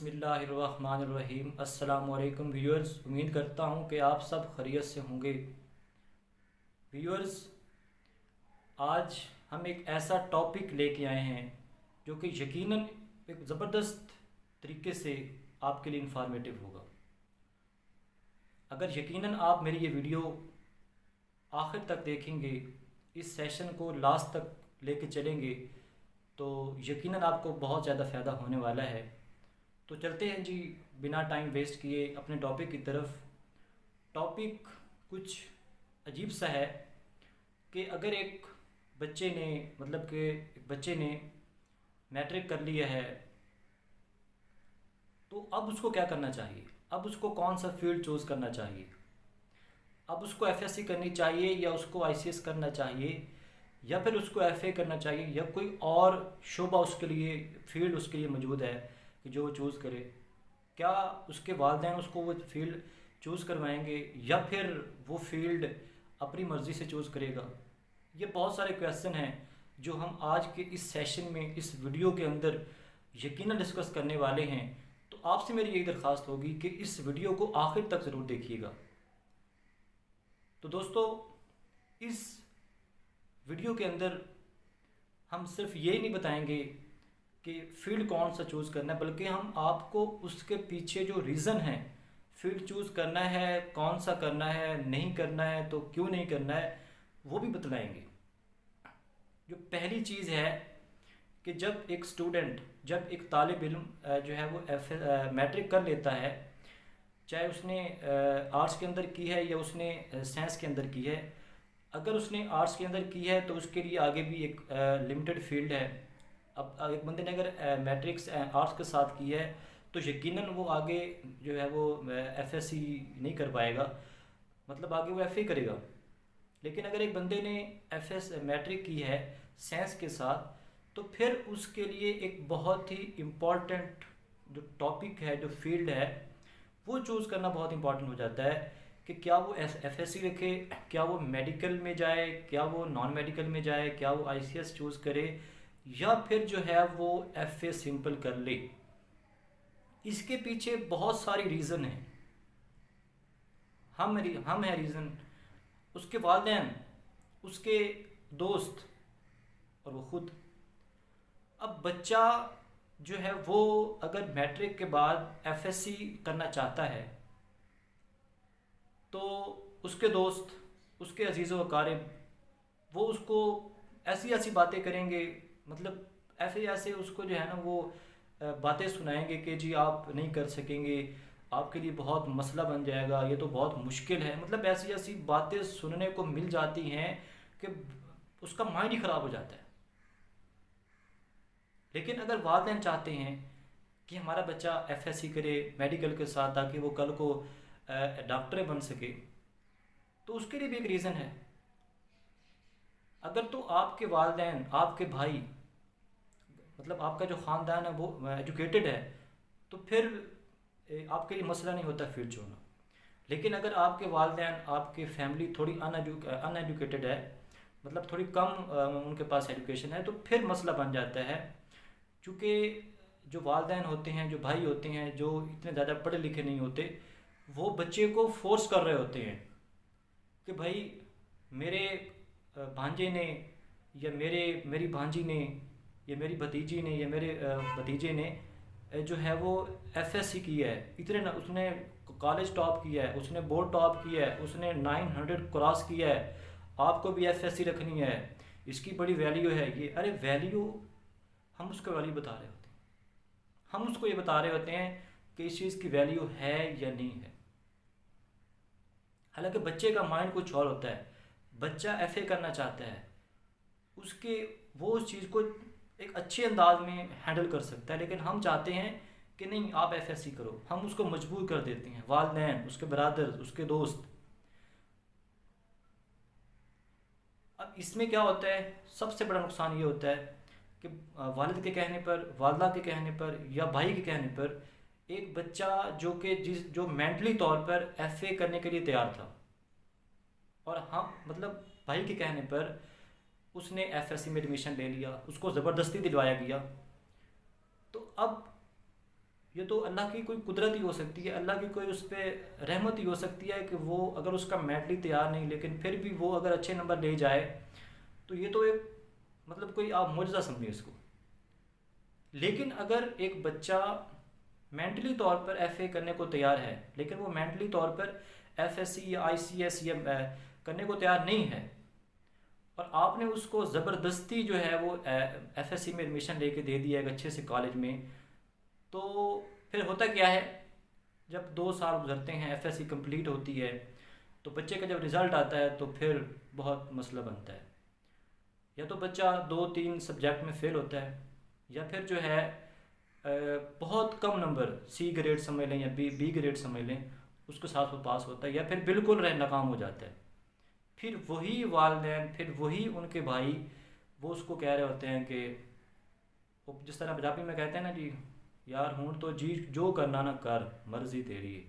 बिस्मिल्लाहिर्रहमानिर्रहीम। अस्सलामुअलैकुम व्यूअर्स, उम्मीद करता हूँ कि आप सब खैरियत से होंगे। व्यूअर्स, आज हम एक ऐसा टॉपिक लेके आए हैं जो कि यकीनन एक ज़बरदस्त तरीके से आपके लिए इंफॉर्मेटिव होगा। अगर यकीनन आप मेरी ये वीडियो आखिर तक देखेंगे, इस सेशन को लास्ट तक लेके चलेंगे, तो यकीनन आपको बहुत ज़्यादा फ़ायदा होने वाला है। तो चलते हैं जी, बिना टाइम वेस्ट किए अपने टॉपिक की तरफ। टॉपिक कुछ अजीब सा है कि अगर एक बच्चे ने मैट्रिक कर लिया है, तो अब उसको क्या करना चाहिए? अब उसको कौन सा फील्ड चूज़ करना चाहिए? अब उसको एफएससी करनी चाहिए या उसको आईसीएस करना चाहिए या फिर उसको एफए करना चाहिए या कोई और शोबा उसके लिए, फील्ड उसके लिए मौजूद है कि जो वो चूज़ करे? क्या उसके वालिदैन उसको वो फील्ड चूज़ करवाएंगे या फिर वो फील्ड अपनी मर्ज़ी से चूज़ करेगा? ये बहुत सारे क्वेश्चन हैं जो हम आज के इस सेशन में, इस वीडियो के अंदर यकीनन डिस्कस करने वाले हैं। तो आपसे मेरी यही दरख्वास्त होगी कि इस वीडियो को आखिर तक ज़रूर देखिएगा। तो दोस्तों, इस वीडियो के अंदर हम सिर्फ ये नहीं बताएंगे कि फील्ड कौन सा चूज़ करना है, बल्कि हम आपको उसके पीछे जो रीज़न है, फील्ड चूज़ करना है, कौन सा करना है, नहीं करना है तो क्यों नहीं करना है, वो भी बतलाएंगे। जो पहली चीज़ है कि जब एक तालिब इल्म जो है वो मैट्रिक कर लेता है, चाहे उसने आर्ट्स के अंदर की है या उसने साइंस के अंदर की है। अगर उसने आर्ट्स के अंदर की है तो उसके लिए आगे भी एक लिमिटेड फील्ड है। अब एक बंदे ने अगर मैट्रिक्स आर्ट्स के साथ की है तो यकीनन वो आगे जो है वो एफएससी नहीं कर पाएगा, मतलब आगे वो एफए करेगा। लेकिन अगर एक बंदे ने मैट्रिक की है साइंस के साथ, तो फिर उसके लिए एक बहुत ही इम्पॉर्टेंट जो टॉपिक है, जो फील्ड है, वो चूज़ करना बहुत इंपॉर्टेंट हो जाता है कि क्या वो एफएससी रखे, क्या वो मेडिकल में जाए, क्या वो नॉन मेडिकल में जाए, क्या वो आईसीएस चूज़ करे या फिर जो है वो एफए सिंपल कर ले। इसके पीछे बहुत सारी रीज़न है। हम हैं रीज़न, उसके वालिदैन, उसके दोस्त और वो खुद। अब बच्चा जो है वो अगर मैट्रिक के बाद एफएससी करना चाहता है तो उसके दोस्त, उसके अजीज़ व अकारिब वो उसको ऐसी ऐसी बातें करेंगे, मतलब ऐसे उसको जो है ना वो बातें सुनाएंगे कि जी आप नहीं कर सकेंगे, आपके लिए बहुत मसला बन जाएगा, ये तो बहुत मुश्किल है। मतलब ऐसी ऐसी बातें सुनने को मिल जाती हैं कि उसका माइंड ही ख़राब हो जाता है। लेकिन अगर वालिदैन चाहते हैं कि हमारा बच्चा एफएससी करे मेडिकल के साथ ताकि वो कल को डॉक्टर बन सके, तो उसके लिए भी एक रीज़न है। अगर तो आपके वालिदैन, आपके भाई, मतलब आपका जो ख़ानदान है वो एजुकेटेड है, तो फिर आपके लिए मसला नहीं होता फील्ड छोड़ना। लेकिन अगर आपके वालिदैन, आपके फैमिली थोड़ी अनएजुकेटेड है, मतलब थोड़ी कम उनके पास एजुकेशन है, तो फिर मसला बन जाता है। चूँकि जो वालिदैन होते हैं, जो भाई होते हैं, जो इतने ज़्यादा पढ़े लिखे नहीं होते, वो बच्चे को फोर्स कर रहे होते हैं कि भाई मेरे भांजे ने या मेरी भांजी ने या मेरी भतीजी ने या मेरे भतीजे ने जो है वो एफएससी की है, इतने ना, उसने कॉलेज टॉप किया है, उसने बोर्ड टॉप किया है, उसने 900 क्रॉस किया है, आपको भी एफएससी रखनी है, इसकी बड़ी वैल्यू है। ये अरे वैल्यू, हम उसको वैल्यू बता रहे होते हैं, हम उसको ये बता रहे होते हैं कि इस चीज़ की वैल्यू है या नहीं है। हालांकि बच्चे का माइंड कुछ और होता है। बच्चा एफए करना चाहता है, वो उस चीज़ को एक अच्छे अंदाज में हैंडल कर सकता है, लेकिन हम चाहते हैं कि नहीं आप एफएससी करो। हम उसको मजबूर कर देते हैं, वालिदैन, उसके ब्रदर्स, उसके दोस्त। अब इसमें क्या होता है, सबसे बड़ा नुकसान ये होता है कि वालिद के कहने पर, वालदा के कहने पर या भाई के कहने पर एक बच्चा जो मेंटली तौर पर एफए करने के लिए तैयार था, और हम मतलब भाई के कहने पर उसने एफएससी में एडमिशन ले लिया, उसको ज़बरदस्ती दिलवाया गया। तो अब ये तो अल्लाह की कोई कुदरत ही हो सकती है, अल्लाह की कोई उस पर रहमत ही हो सकती है कि वो अगर उसका मेंटली तैयार नहीं लेकिन फिर भी वो अगर अच्छे नंबर ले जाए, तो ये तो एक मतलब कोई आप मौजज़ा समझिए इसको। लेकिन अगर एक बच्चा मेंटली तौर पर एफए करने को तैयार है, लेकिन वो मेंटली तौर पर एफएससी या आईसीएस या करने को तैयार नहीं है, और आपने उसको ज़बरदस्ती जो है वो एफएससी में एडमिशन लेके दे दिया एक अच्छे से कॉलेज में, तो फिर होता क्या है, जब 2 साल गुजरते हैं, एफएससी कंप्लीट होती है, तो बच्चे का जब रिज़ल्ट आता है तो फिर बहुत मसला बनता है। या तो बच्चा 2-3 सब्जेक्ट में फ़ेल होता है, या फिर जो है बहुत कम नंबर, सी ग्रेड समझ लें या बी ग्रेड समझ लें, उसके साथ वो पास होता है, या फिर बिल्कुल नाकाम हो जाता है। फिर वही वालिदैन, फिर वही उनके भाई, वो उसको कह रहे होते हैं कि वो जिस तरह पंजाबी में कहते हैं ना जी, यार हूँ तो जी जो करना ना कर, मर्जी तेरी है।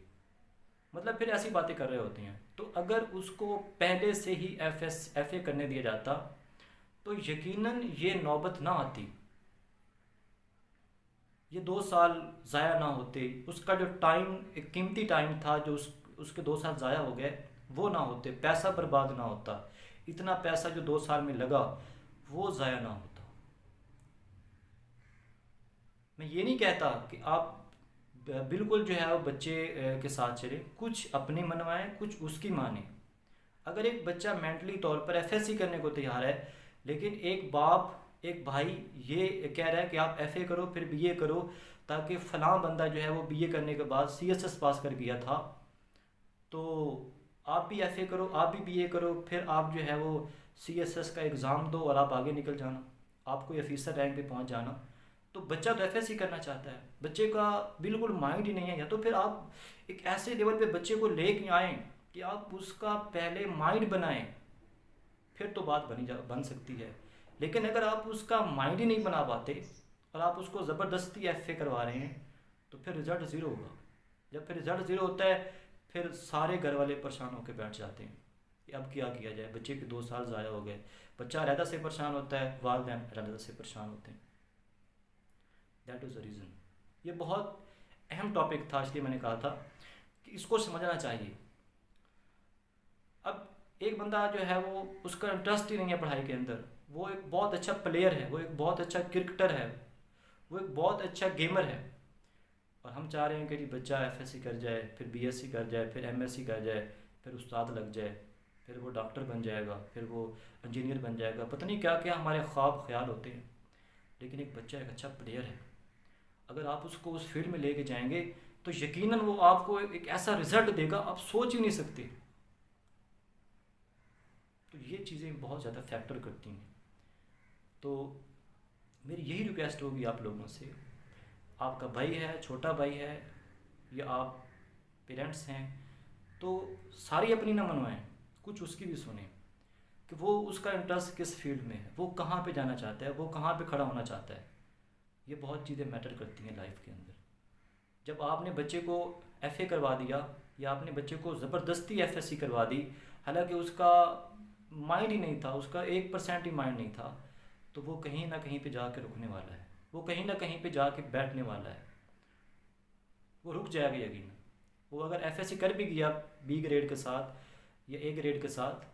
मतलब फिर ऐसी बातें कर रहे होते हैं। तो अगर उसको पहले से ही एफ ए करने दिया जाता, तो यकीनन ये नौबत ना आती, ये 2 साल ज़ाया ना होते, उसका जो टाइम, एक कीमती टाइम था जो उसके 2 साल ज़ाया हो गए, वो ना होते, पैसा बर्बाद ना होता, इतना पैसा जो 2 साल में लगा वो ज़ाया ना होता। मैं ये नहीं कहता कि आप बिल्कुल जो है वो बच्चे के साथ चले, कुछ अपनी मनवाएं, कुछ उसकी माने। अगर एक बच्चा मेंटली तौर पर एफएससी करने को तैयार है, लेकिन एक बाप, एक भाई ये कह रहा है कि आप एफए करो फिर बीए करो, ताकि फ़लाँ बंदा जो है वो बीए करने के बाद सीएसएस पास कर गया था, तो आप भी एफए करो, आप भी बीए करो, फिर आप जो है वो सीएसएस का एग्ज़ाम दो और आप आगे निकल जाना, आप कोई ऑफिसर रैंक पे पहुंच जाना। तो बच्चा तो एफएससी करना चाहता है, बच्चे का बिल्कुल माइंड ही नहीं है। या तो फिर आप एक ऐसे लेवल पे बच्चे को लेके आएँ कि आप उसका पहले माइंड बनाएं, फिर तो बात बन सकती है। लेकिन अगर आप उसका माइंड ही नहीं बना पाते और आप उसको ज़बरदस्ती एफए करवा रहे हैं, तो फिर रिज़ल्ट ज़ीरो होगा। जब फिर रिज़ल्ट ज़ीरो होता है, फिर सारे घर वाले परेशान होकर बैठ जाते हैं कि अब क्या किया जाए, बच्चे के 2 साल ज़ाया हो गए। बच्चा रहता से परेशान होता है, वालिदैन रहता से परेशान होते हैं। That is the reason. ये बहुत अहम टॉपिक था, इसलिए मैंने कहा था कि इसको समझना चाहिए। अब एक बंदा जो है वो, उसका इंटरेस्ट ही नहीं है पढ़ाई के अंदर, वो एक बहुत अच्छा प्लेयर है, वो एक बहुत अच्छा क्रिकेटर है, वो एक बहुत अच्छा गेमर है, और हम चाह रहे हैं कि जी बच्चा एफएससी कर जाए, फिर बीएससी कर जाए, फिर एमएससी कर जाए, फिर उस्ताद लग जाए, फिर वो डॉक्टर बन जाएगा, फिर वो इंजीनियर बन जाएगा, पता नहीं क्या क्या हमारे ख्वाब ख्याल होते हैं। लेकिन एक बच्चा एक अच्छा प्लेयर है, अगर आप उसको उस फील्ड में लेके जाएंगे तो यकीनन वो आपको एक ऐसा रिज़ल्ट देगा आप सोच ही नहीं सकते। तो ये चीज़ें बहुत ज़्यादा फैक्टर करती हैं। तो मेरी यही रिक्वेस्ट होगी आप लोगों से, आपका भाई है, छोटा भाई है, या आप पेरेंट्स हैं, तो सारी अपनी ना मनवाएं, कुछ उसकी भी सुने कि वो उसका इंटरेस्ट किस फील्ड में है, वो कहाँ पे जाना चाहता है, वो कहाँ पे खड़ा होना चाहता है। ये बहुत चीज़ें मैटर करती हैं लाइफ के अंदर। जब आपने बच्चे को एफए करवा दिया, या आपने बच्चे को ज़बरदस्ती एफएससी करवा दी, हालांकि उसका माइंड ही नहीं था, उसका 1% ही माइंड नहीं था, तो वो कहीं ना कहीं पे जाके रुकने वाला है, वो कहीं ना कहीं पे जाके बैठने वाला है, वो रुक जाएगा यकीन। वो अगर एफएससी कर भी गया बी ग्रेड के साथ या ए ग्रेड के साथ,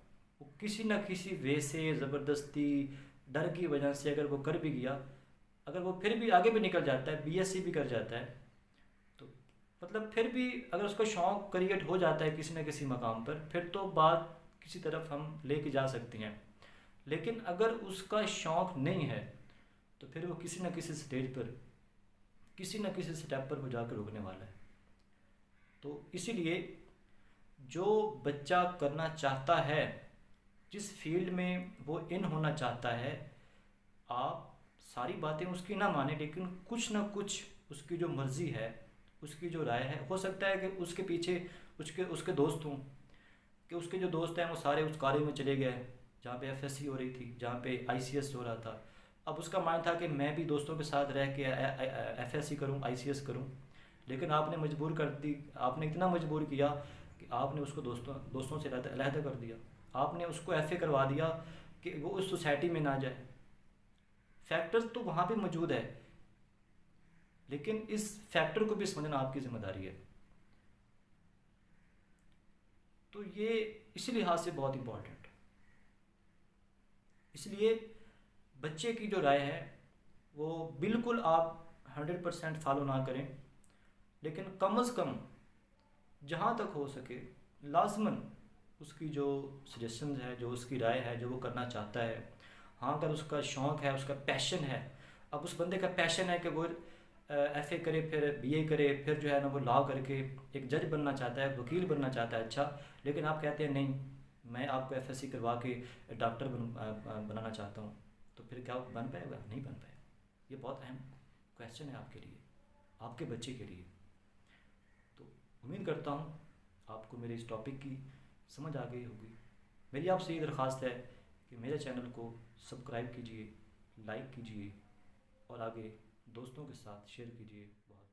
वो किसी न किसी वे से ज़बरदस्ती, डर की वजह से अगर वो कर भी गया, अगर वो फिर भी आगे भी निकल जाता है, बीएससी भी कर जाता है, तो मतलब फिर भी अगर उसका शौक़ क्रिएट हो जाता है किसी न किसी मकाम पर, फिर तो बात किसी तरफ हम लेके जा सकते हैं। लेकिन अगर उसका शौक़ नहीं है, तो फिर वो किसी न किसी स्टेज पर, किसी न किसी स्टेप पर वो जाकर रुकने वाला है। तो इसीलिए जो बच्चा करना चाहता है, जिस फील्ड में वो इन होना चाहता है, आप सारी बातें उसकी ना माने, लेकिन कुछ ना कुछ उसकी जो मर्ज़ी है, उसकी जो राय है, हो सकता है कि उसके पीछे उसके उसके दोस्त हों, कि उसके जो दोस्त हैं वो सारे उस कॉलेज में चले गए जहाँ पे एफएससी हो रही थी, जहाँ पे आईसीएस हो रहा था। अब उसका माइंड था कि मैं भी दोस्तों के साथ रह के एफएससी करूँ, आईसीएस करूँ, लेकिन आपने मजबूर कर दी, आपने इतना मजबूर किया कि आपने उसको दोस्तों से अलहदा कर दिया, आपने उसको एफए करवा दिया कि वो उस सोसाइटी में ना जाए। फैक्टर्स तो वहाँ पे मौजूद है, लेकिन इस फैक्टर को भी समझना आपकी जिम्मेदारी है। तो ये इसी लिहाज से बहुत इम्पोर्टेंट। इसलिए बच्चे की जो राय है वो बिल्कुल आप 100% फॉलो ना करें, लेकिन कम से कम जहाँ तक हो सके लाजमन उसकी जो सजेशन है, जो उसकी राय है, जो वो करना चाहता है, हाँ अगर उसका शौक़ है, उसका पैशन है, अब उस बंदे का पैशन है कि वो FA करे, फिर BA करे, फिर जो है ना वो लॉ करके एक जज बनना चाहता है, वकील बनना चाहता है, अच्छा, लेकिन आप कहते हैं नहीं मैं आपको FSC करवा के डॉक्टर बनाना चाहता हूँ, तो फिर क्या वो बन पाएगा? नहीं बन पाएगा। ये बहुत अहम क्वेश्चन है आपके लिए, आपके बच्चे के लिए। तो उम्मीद करता हूँ आपको मेरे इस टॉपिक की समझ आ गई होगी। मेरी आपसे ये दरख्वास्त है कि मेरे चैनल को सब्सक्राइब कीजिए, लाइक कीजिए और आगे दोस्तों के साथ शेयर कीजिए। बहुत